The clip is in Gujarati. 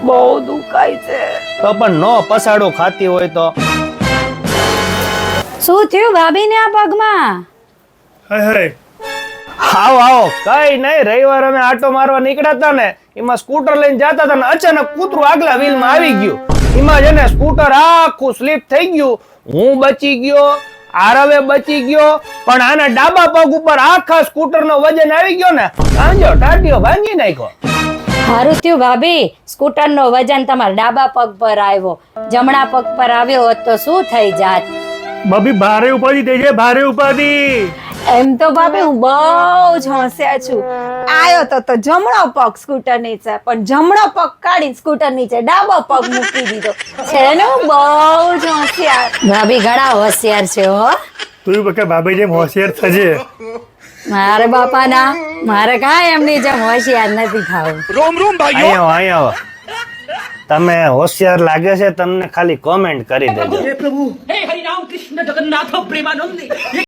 બહુ દુખાય છે. તો પણ નો પસાડો ખાતી હોય તો. શું થયું ભાભીને આ પગમાં? આવો આવો. કઈ નહીં, રવિવાર અમે આટો મારવા નીકળ્યા હતા ને, એમાં સ્કૂટર લઈને જતા હતા ને અચાનક કૂતરું આગલા વ્હીલમાં આવી ગયું. એમાં છે ને સ્કૂટર આખું સ્લીપ થઈ ગયું. હું બચી ગયો, આરવે બચી ગયો, પણ આના ડાબા પગ ઉપર આખા સ્કૂટરનો વજન આવી ગયો ને, આંજો ટાટિયો ભાંગી નાખ્યો. સારું થયું ભાભી, સ્કૂટરનો વજન તમારા ડાબા પગ પર આવ્યો. જમણા પગ પર આવ્યો હોત તો શું થઈ જાત? ભાભી ભારે ઉપાધિ થઈ જાય, ભારે ઉપાધિ. એમ તો ભાભી હું બહુ જ હોશિયાર છું. આયો તો જમણો પગ સ્કૂટર નીચે, પણ જમણો પગ કાઢી સ્કૂટર નીચે ડાબો પગ મૂકી દીધો. છે ને હું બહુ જ હોશિયાર. ભાભી ઘણા હોશિયાર છે હો. તું કે ભાભી જેમ હોશિયાર થજે. મારે બાપાના, મારે કાંઈ એમની જેમ હોશિયાર નથી થાવું. અહીંયા આવો, અહીંયા આવો. તમે હોશિયાર લાગે છે તમને ખાલી કોમેન્ટ કરી દેજો. हे प्रभु हे हरि राम कृष्ण जगन्नाथ प्रेमानंद